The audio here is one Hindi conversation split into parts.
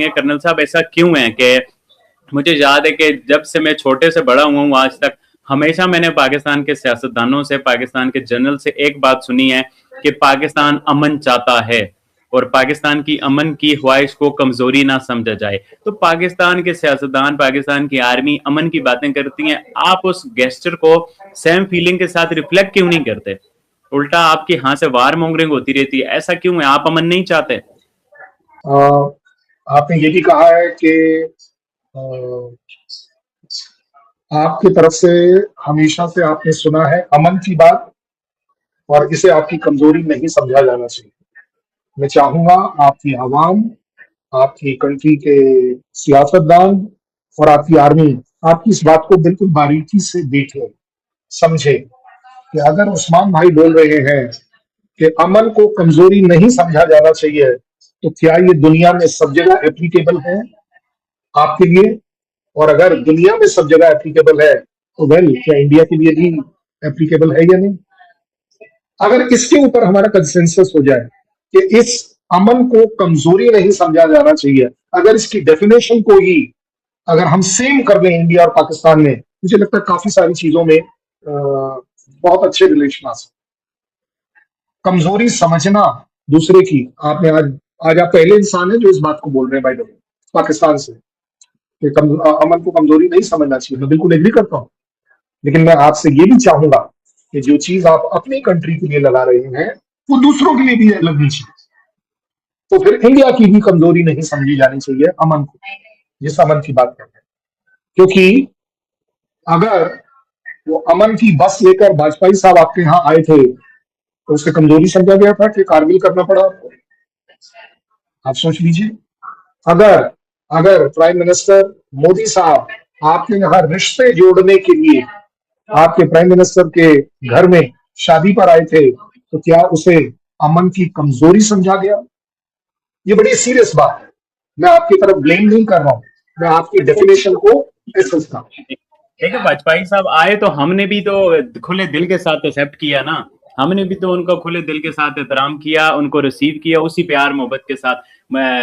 कर्नल साहब ऐसा क्यों है कि मुझे याद है कि जब से मैं छोटे से बड़ा हुआ हूँ आज तक हमेशा मैंने पाकिस्तान के सियासतदानों से, पाकिस्तान के जनरल से एक बात सुनी है कि पाकिस्तान अमन चाहता है और पाकिस्तान की अमन की ख्वाहिश को कमजोरी ना समझा जाए। तो पाकिस्तान के सियासतदान, पाकिस्तान की आर्मी अमन की बातें करती हैं, आप उस गेस्चर को सेम फीलिंग के साथ रिफ्लेक्ट क्यों नहीं करते? उल्टा आपकी यहाँ से वार मॉन्गरिंग होती रहती है, ऐसा क्यों है? आप अमन नहीं चाहते? आपने ये भी कहा है कि आपकी तरफ से हमेशा से आपने सुना है अमन की बात, और इसे आपकी कमजोरी नहीं समझा जाना चाहिए। मैं चाहूंगा आपकी आवाम, आपकी कंट्री के सियासतदान और आपकी आर्मी आपकी इस बात को बिल्कुल बारीकी से देखे, समझे कि अगर उस्मान भाई बोल रहे हैं कि अमन को कमजोरी नहीं समझा जाना चाहिए, तो क्या ये दुनिया में सब जगह एप्लीकेबल है आपके लिए? और अगर दुनिया में सब जगह एप्लीकेबल है, तो वेल क्या इंडिया के लिए भी एप्लीकेबल है या नहीं? अगर इसके ऊपर हमारा कंसेंसस हो जाए कि इस अमन को कमजोरी नहीं समझा जाना चाहिए, अगर इसकी डेफिनेशन को ही अगर हम सेम कर लें इंडिया और पाकिस्तान में, मुझे लगता है काफी सारी चीजों में बहुत अच्छे रिलेशन आ सकते। कमजोरी समझना दूसरे की, आपने आज आप पहले इंसान है जो इस बात को बोल रहे हैं, बाय द वे, पाकिस्तान से, कि अमन को कमजोरी नहीं समझना चाहिए। मैं बिल्कुल एग्री करता हूँ, लेकिन मैं आपसे ये भी चाहूंगा कि जो चीज आप अपनी कंट्री के लिए लगा रहे हैं, वो दूसरों के लिए भी लगनी चाहिए। तो फिर इंडिया की भी कमजोरी नहीं समझी जानी चाहिए अमन को, जिस अमन की बात कर रहे हैं। क्योंकि अगर वो अमन की बस लेकर वाजपेयी साहब आपके यहाँ आए थे, तो उसे कमजोरी समझा गया था कि कारगिल करना पड़ा आपको? आप सोच लीजिए। अगर अगर प्राइम मिनिस्टर मोदी साहब आपके यहाँ रिश्ते जोड़ने के लिए आपके प्राइम मिनिस्टर के घर में शादी पर आए थे, तो क्या उसे अमन की कमजोरी समझा गया? ये बड़ी सीरियस बात है। मैं आपकी तरफ ब्लेम नहीं कर रहा हूं, मैं आपकी डेफिनेशन को समझता हूं। देखिए, वाजपेयी साहब आए तो हमने भी तो खुले दिल के साथ एक्सेप्ट किया ना। हमने भी तो उनको खुले दिल के साथ एहतराम किया, उनको रिसीव किया उसी प्यार मोहब्बत के साथ।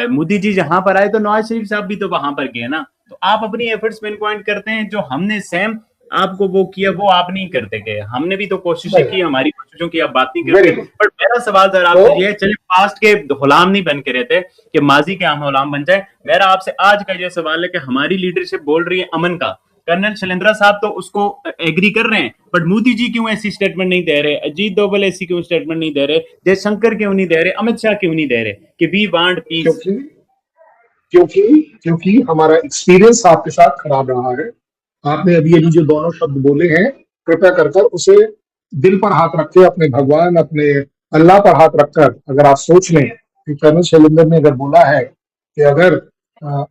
मोदी जी जहां पर आए तो नवाज शरीफ साहब भी तो वहां पर गए ना। तो आप अपनी एफर्ट्स पिन पॉइंट करते हैं, जो हमने सेम आपको वो किया वो आप नहीं करते गए। हमने भी तो कोशिशें की, हमारी कोशिशों की आप बात नहीं करते। बट मेरा सवाल सर आपसे ये है, चलिए पास्ट के गुलाम नहीं बन के रहते कि माजी के हम गुलाम बन जाए। मेरा आपसे आज का ये सवाल है कि हमारी लीडरशिप बोल रही है अमन का, कर्नल शैलेंद्र साहब तो उसको एग्री कर रहे हैं, बट मोदी जी क्यों ऐसी स्टेटमेंट नहीं दे रहे? अजीत डोभाल ऐसी क्यों स्टेटमेंट नहीं दे रहे? जयशंकर क्यों नहीं दे रहे? अमित शाह क्यों नहीं दे रहे कि वी वांट पीस? क्योंकि क्योंकि हमारा एक्सपीरियंस आपके साथ खराब रहा है। आपने अभी अभी जो दोनों शब्द बोले हैं, कृपया कर उसे दिल पर हाथ रखे, अपने भगवान, अपने अल्लाह पर हाथ रखकर अगर आप सोच लें कि कर्नल शैलेंद्र ने अगर बोला है कि अगर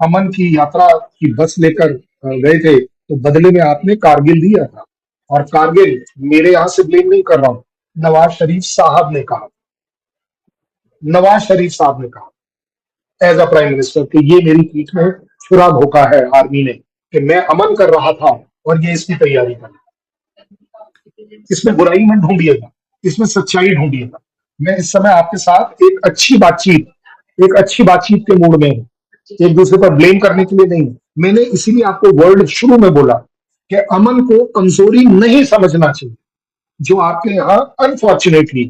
अमन की यात्रा की बस लेकर गए थे, तो बदले में आपने कारगिल दिया था। और कारगिल मेरे यहां से ब्लेम नहीं कर रहा हूं, नवाज शरीफ साहब ने कहा, नवाज शरीफ साहब ने कहा एज अ प्राइम मिनिस्टर कि ये मेरी पीठ में छुरा भोंका है आर्मी ने कि मैं अमन कर रहा था और ये इसकी तैयारी कर। इसमें बुराई मत ढूंढिएगा, इसमें सच्चाई ढूंढिएगा। मैं इस समय आपके साथ एक अच्छी बातचीत के मूड में हूं, एक दूसरे पर ब्लेम करने के लिए नहीं। मैंने इसीलिए आपको वर्ड शुरू में बोला कि अमन को कमजोरी नहीं समझना चाहिए, जो आपके यहाँ अनफॉर्चुनेटली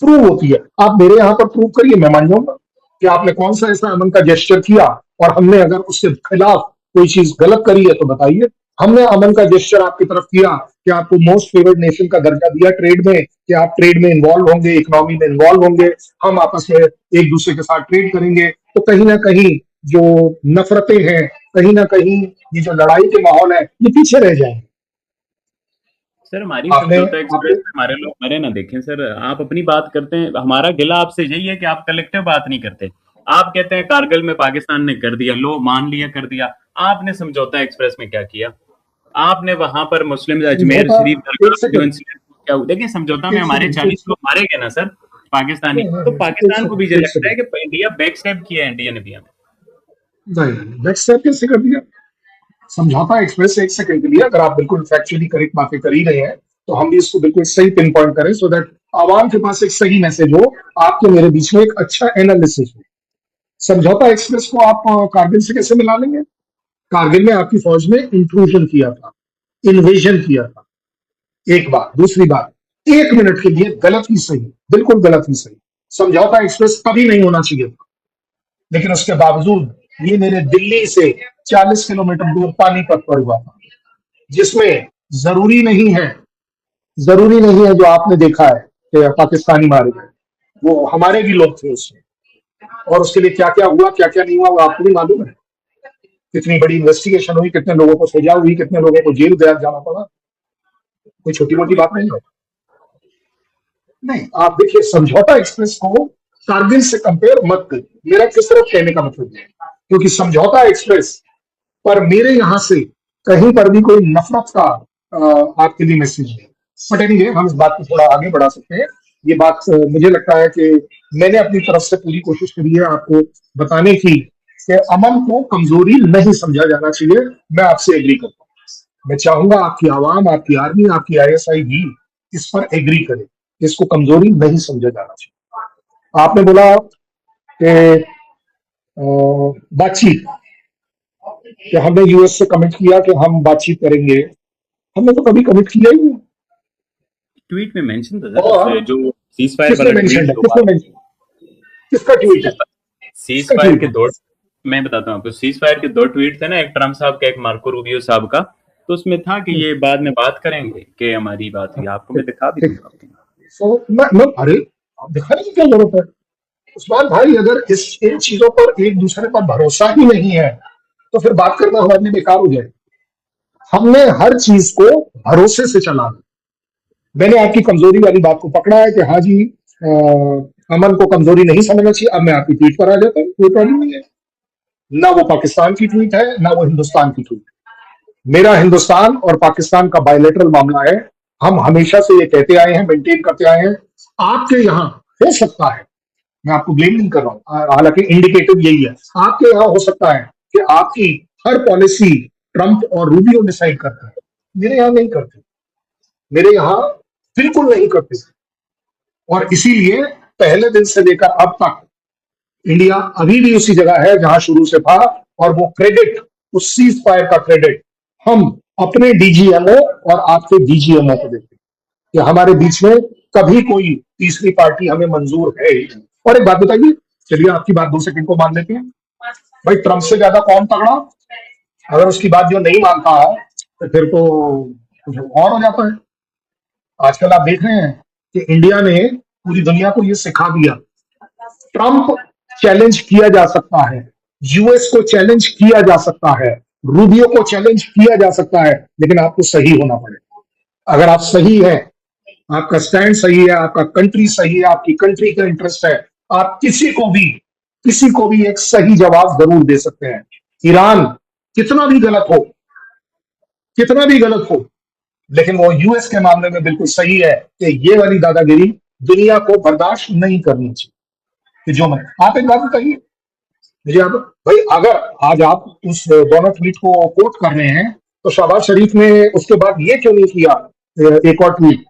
प्रूव होती है। आप मेरे यहाँ पर प्रूव करिए, मैं मान जाऊंगा कि आपने कौन सा ऐसा अमन का जेस्चर किया, और हमने अगर उसके खिलाफ कोई चीज गलत करी है तो बताइए। हमने अमन का जेस्चर आपकी तरफ किया कि आपको मोस्ट फेवर्ड नेशन का दर्जा दिया ट्रेड में, कि आप ट्रेड में इन्वॉल्व होंगे, इकोनॉमी में इन्वॉल्व होंगे, हम आपस में एक दूसरे के साथ ट्रेड करेंगे। तो कहीं ना कहीं जो नफरतें हैं, कहीं ना कहीं ये जो लड़ाई के माहौल है, ये पीछे रह जाएंगे। सर हमारी समझौता एक्सप्रेस में हमारे लोग मरे ना देखें सर। आप अपनी बात करते हैं, हमारा गिला आपसे यही है कि आप कलेक्टिव बात नहीं करते। आप कहते हैं कारगिल में पाकिस्तान ने कर दिया, लो मान लिया, कर दिया। आपने समझौता एक्सप्रेस में क्या किया? आपने वहां पर मुस्लिम अजमेर शरीफ क्या देखिए, समझौता में हमारे 40 लोग मारे गए ना सर, पाकिस्तानी। तो पाकिस्तान को भी लगता है कि इंडिया बैक स्टेप किया है, इंडिया ने भी हमें बैक स्टेप कैसे कर दिया? समझौता एक्सप्रेस एक सेकंड के लिए, अगर आप बिल्कुल फैक्चुअली करेक्ट बातें कर ही रहे हैं, तो हम भी इसको बिल्कुल सही पिन पॉइंट करें, सो दैट आवाम के पास एक सही मैसेज हो, आपके मेरे बीच में एक अच्छा एनालिसिस हो। समझौता एक्सप्रेस को आप कारगिल से कैसे मिला लेंगे? कारगिल में आपकी फौज ने इंट्रूजन किया था, इन्वेजन किया था, एक बात। दूसरी बात, 1 मिनट के लिए गलत ही सही, बिल्कुल गलत ही सही, समझौता एक्सप्रेस कभी नहीं होना चाहिए था। लेकिन उसके बावजूद ये मेरे दिल्ली से 40 किलोमीटर दूर पानीपत पर हुआ था, जिसमें जरूरी नहीं है, जरूरी नहीं है जो आपने देखा है कि पाकिस्तानी मारे गए, वो हमारे भी लोग थे उसमें। और उसके लिए क्या क्या हुआ, क्या क्या नहीं हुआ, वो आपको भी मालूम है। कितनी बड़ी इन्वेस्टिगेशन हुई, कितने लोगों को सजा हुई, कितने लोगों को जेल जाना पड़ा। कोई छोटी मोटी बात नहीं है। नहीं, आप देखिए, समझौता एक्सप्रेस को कारगिल से कंपेयर मत करिए। मेरा किस तरह कहने का मतलब है, क्योंकि समझौता एक्सप्रेस पर मेरे यहां से कहीं पर भी कोई नफरत का आपके लिए मैसेज नहीं। बट एनीवे, हम इस बात को थोड़ा आगे बढ़ा सकते हैं। ये बात मुझे लगता है कि मैंने अपनी तरफ से पूरी कोशिश करी है आपको बताने की कि अमन को कमजोरी नहीं समझा जाना चाहिए। मैं आपसे एग्री करता हूँ। मैं चाहूंगा आपकी आवाम, आपकी आर्मी, आपकी आईएसआई भी इस पर एग्री करे। इसको कमजोरी नहीं समझा जाना चाहिए। आपने बोला कि बातचीत, कि हमने यूएस से कमिट किया कि हम बातचीत करेंगे। हमने तो कभी कमिट किया ही नहीं। ट्वीट में मेंशन था सर, और जो सीज फायर किसने वाला मेंशन है? ट्वीट, किसका ट्वीट है? सीज किसका फायर ट्वीट के है? दो, मैं बताता हूँ आपको, सीज फायर के 2 ट्वीट थे ना, एक ट्रम्प साहब का, एक मार्को रूबियो साहब का। तो उसमें था कि ये बाद में बात करेंगे, कि हमारी बात हुई, आपको मैं दिखा भी ठीक। दूंगा आपको। सो अरे, आप दिखाने की क्या जरूरत है उस्मान भाई? अगर इन चीजों पर एक दूसरे पर भरोसा ही नहीं है तो फिर बात करना हमारे लिए बेकार हो जाए। हमने हर चीज को भरोसे से चलाना। मैंने आपकी कमजोरी वाली बात को पकड़ा है कि हाँ जी, अमन को कमजोरी नहीं समझना चाहिए। अब मैं आपकी ट्वीट पर आ जाता हूँ, कोई प्रॉब्लम नहीं है। ना वो पाकिस्तान की ट्वीट है, ना वो हिंदुस्तान की ट्वीट। मेरा हिंदुस्तान और पाकिस्तान का बायलैटरल मामला है। हम हमेशा से ये कहते आए हैं, मेंटेन करते आए हैं। आपके यहाँ हो सकता है, मैं आपको ब्लेम नहीं कर रहा हूं, हालांकि इंडिकेटिव यही है, आपके यहाँ हो सकता है कि आपकी हर पॉलिसी ट्रंप और रूबियो डिसाइड करता है। मेरे यहाँ नहीं करते, मेरे यहाँ बिल्कुल नहीं करते। और इसीलिए पहले दिन से लेकर अब तक इंडिया अभी भी उसी जगह है जहां शुरू से था। और वो क्रेडिट, उस सीज फायर का क्रेडिट हम अपने डीजीएमओ और आपके डीजीएमओ को देते हैं कि हमारे बीच में कभी कोई तीसरी पार्टी हमें मंजूर है ही नहीं। और एक बात बताइए, चलिए आपकी बात 2 सेकंड को मान लेते हैं। भाई, ट्रंप से ज्यादा कौन तगड़ा? अगर उसकी बात जो नहीं मानता है तो फिर तो कुछ और हो जाता है। आजकल आप देख रहे हैं कि इंडिया ने पूरी दुनिया को ये सिखा दिया, ट्रंप चैलेंज किया जा सकता है, यूएस को चैलेंज किया जा सकता है, रूबियो को चैलेंज किया जा सकता है, लेकिन आपको सही होना पड़ेगा। अगर आप सही है, आपका स्टैंड सही है, आपका कंट्री सही है, आपकी कंट्री का इंटरेस्ट है, आप किसी को भी एक सही जवाब जरूर दे सकते हैं। ईरान कितना भी गलत हो, कितना भी गलत हो, लेकिन वो यूएस के मामले में बिल्कुल सही है कि ये वाली दादागिरी दुनिया को बर्दाश्त नहीं करनी चाहिए। कि जो मैं, आप एक बात बताइए मुझे, आप भाई, अगर आज आप उस दोनों ट्वीट को कोट कर रहे हैं तो शहबाज शरीफ ने उसके बाद ये क्यों नहीं किया एक और ट्वीट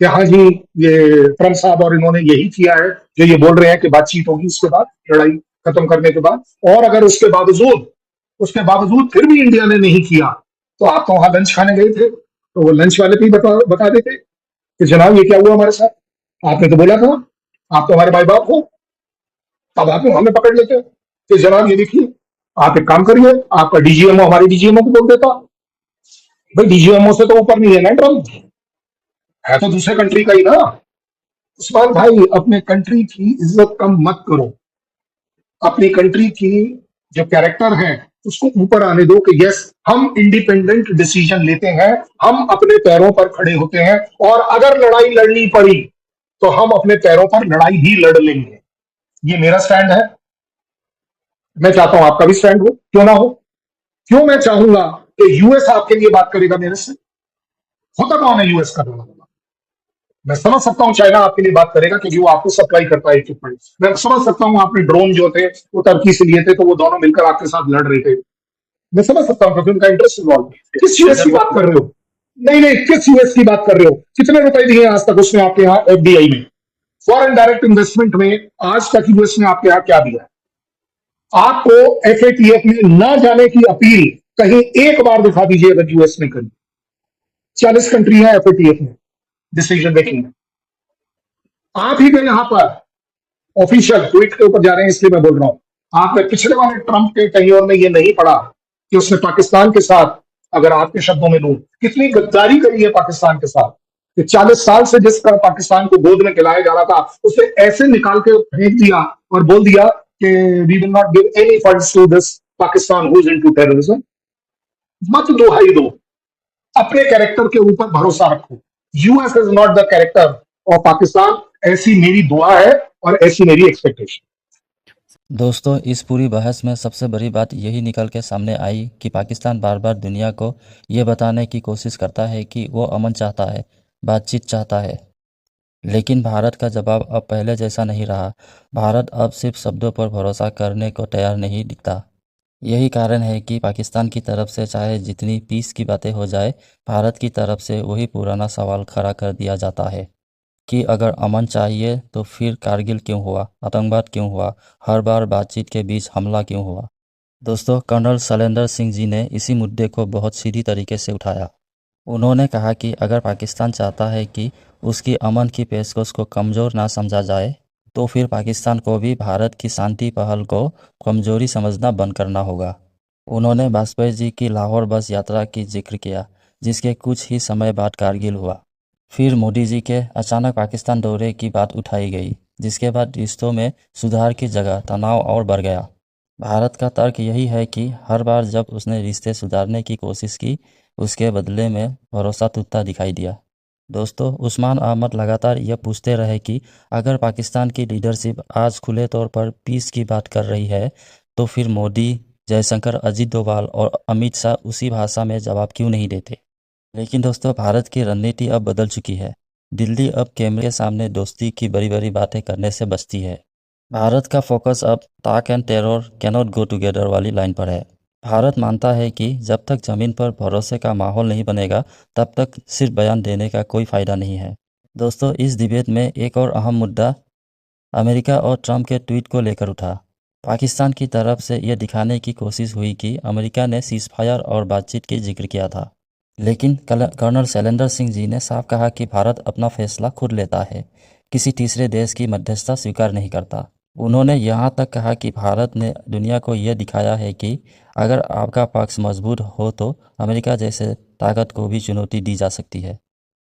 कि हाँ जी, ये ट्रंप साहब और इन्होंने यही किया है जो ये बोल रहे हैं कि बातचीत होगी उसके बाद, लड़ाई खत्म करने के बाद। और अगर उसके बावजूद फिर भी इंडिया ने नहीं किया, तो आप तो वहां लंच खाने गए थे, तो वो लंच वाले पे ही बता देते कि जनाब ये क्या हुआ हमारे साथ। आपने तो बोला था, आप तो हमारे भाई बाप हो। अब आप हमें पकड़ लेते कि जनाब ये देखिए, आप एक काम करिए, आपका डीजीएमओ हमारे डीजीएमओ को बोल देता। भाई, डीजीएमओ से तो ऊपर नहीं है ना ट्रंप, है तो दूसरे कंट्री का ही ना। उस्मान भाई, अपने कंट्री की इज्जत कम मत करो। अपनी कंट्री की जो कैरेक्टर है उसको ऊपर आने दो कि यस, हम इंडिपेंडेंट डिसीजन लेते हैं, हम अपने पैरों पर खड़े होते हैं, और अगर लड़ाई लड़नी पड़ी तो हम अपने पैरों पर लड़ाई भी लड़ लेंगे। ये मेरा स्टैंड है। मैं चाहता हूं आपका भी स्टैंड हो, क्यों ना हो। क्यों मैं चाहूंगा कि यूएस आपके लिए बात करेगा मेरे से? होता कौन है यूएस करने वाला? मैं समझ सकता हूं चाइना आपके लिए बात करेगा क्योंकि वो आपको सप्लाई करता है इक्विपमेंट। मैं समझ सकता हूं आपने ड्रोन जो थे वो टर्की से लिए थे, तो वो दोनों मिलकर आपके साथ लड़ रहे थे। मैं समझ सकता हूं क्योंकि उनका इंटरेस्ट इन्वॉल्व। किस यूएस की बात कर रहे हो? नहीं नहीं, किस यूएस की बात कर रहे हो? कितने रुपए दिए आज तक उसने आपके यहाँ एफडीआई में, फॉरेन डायरेक्ट इन्वेस्टमेंट में? आज तक यूएस ने आपके यहाँ क्या दिया? आपको एफएटीएफ में न जाने की अपील कहीं एक बार दिखा दीजिए अगर यूएस ने करी। 40 कंट्री है एफएटीएफ में डिसीजन मेकिंग में। आप ही के यहां पर ऑफिशियल ट्वीट के ऊपर जा रहे हैं, इसलिए मैं बोल रहा हूं। आपने पिछले वाले ट्रंप के टेन्योर में ये नहीं पढ़ा कि उसने पाकिस्तान के साथ, अगर आपके शब्दों में लूं, कितनी गद्दारी करी है पाकिस्तान के साथ। कि 40 साल से जिस तरह पाकिस्तान को गोद में खिलाया जा रहा था, उसे ऐसे निकाल के फेंक दिया और बोल दिया कि we will not give any funds to this Pakistan who is into terrorism. मत दुहाई दो, अपने कैरेक्टर के ऊपर भरोसा रखो। US is not the character of Pakistan. ऐसी मेरी दुआ है और ऐसी मेरी एक्सपेक्टेशन। दोस्तों, इस पूरी बहस में सबसे बड़ी बात यही निकल के सामने आई कि पाकिस्तान बार बार दुनिया को ये बताने की कोशिश करता है कि वो अमन चाहता है, बातचीत चाहता है। लेकिन भारत का जवाब अब पहले जैसा नहीं रहा। भारत अब सिर्फ शब्दों पर भरोसा करने को तैयार नहीं दिखता। यही कारण है कि पाकिस्तान की तरफ से चाहे जितनी पीस की बातें हो जाए, भारत की तरफ से वही पुराना सवाल खड़ा कर दिया जाता है कि अगर अमन चाहिए तो फिर कारगिल क्यों हुआ, आतंकवाद क्यों हुआ, हर बार बातचीत के बीच हमला क्यों हुआ। दोस्तों, कर्नल शैलेंद्र सिंह जी ने इसी मुद्दे को बहुत सीधी तरीके से उठाया। उन्होंने कहा कि अगर पाकिस्तान चाहता है कि उसकी अमन की पेशकश को कमज़ोर ना समझा जाए, तो फिर पाकिस्तान को भी भारत की शांति पहल को कमजोरी समझना बंद करना होगा। उन्होंने वाजपेयी जी की लाहौर बस यात्रा की जिक्र किया, जिसके कुछ ही समय बाद कारगिल हुआ। फिर मोदी जी के अचानक पाकिस्तान दौरे की बात उठाई गई, जिसके बाद रिश्तों में सुधार की जगह तनाव और बढ़ गया। भारत का तर्क यही है कि हर बार जब उसने रिश्ते सुधारने की कोशिश की, उसके बदले में भरोसा टूटता दिखाई दिया। दोस्तों, उस्मान अहमद लगातार यह पूछते रहे कि अगर पाकिस्तान की लीडरशिप आज खुले तौर पर पीस की बात कर रही है, तो फिर मोदी, जयशंकर, अजीत डोभाल और अमित शाह उसी भाषा में जवाब क्यों नहीं देते। लेकिन दोस्तों, भारत की रणनीति अब बदल चुकी है। दिल्ली अब कैमरे के सामने दोस्ती की बड़ी बड़ी बातें करने से बचती है। भारत का फोकस अब ताक and terror cannot go together वाली लाइन पर है। भारत मानता है कि जब तक ज़मीन पर भरोसे का माहौल नहीं बनेगा, तब तक सिर्फ बयान देने का कोई फ़ायदा नहीं है। दोस्तों, इस डिबेट में एक और अहम मुद्दा अमेरिका और ट्रंप के ट्वीट को लेकर उठा। पाकिस्तान की तरफ से यह दिखाने की कोशिश हुई कि अमेरिका ने सीज़फायर और बातचीत की जिक्र किया था। लेकिन कर्नल शैलेंद्र सिंह जी ने साफ कहा कि भारत अपना फैसला खुद लेता है, किसी तीसरे देश की मध्यस्थता स्वीकार नहीं करता। उन्होंने यहाँ तक कहा कि भारत ने दुनिया को यह दिखाया है कि अगर आपका पक्ष मजबूत हो तो अमेरिका जैसे ताकत को भी चुनौती दी जा सकती है।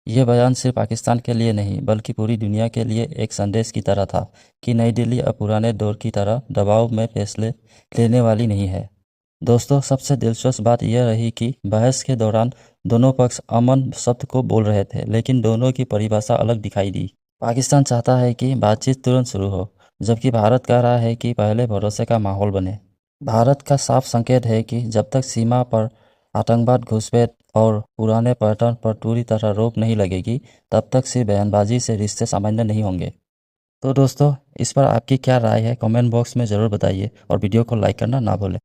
यह बयान सिर्फ पाकिस्तान के लिए नहीं, बल्कि पूरी दुनिया के लिए एक संदेश की तरह था कि नई दिल्ली अब पुराने दौर की तरह दबाव में फैसले लेने वाली नहीं है। दोस्तों, सबसे दिलचस्प बात यह रही कि बहस के दौरान दोनों पक्ष अमन शब्द को बोल रहे थे, लेकिन दोनों की परिभाषा अलग दिखाई दी। पाकिस्तान चाहता है कि बातचीत तुरंत शुरू हो, जबकि भारत कह रहा है कि पहले भरोसे का माहौल बने। भारत का साफ संकेत है कि जब तक सीमा पर आतंकवाद, घुसपैठ और पुराने पैटर्न पर पूरी तरह रोक नहीं लगेगी, तब तक सिर्फ बयानबाजी से रिश्ते सामान्य नहीं होंगे। तो दोस्तों, इस पर आपकी क्या राय है, कमेंट बॉक्स में ज़रूर बताइए और वीडियो को लाइक करना ना भूलें।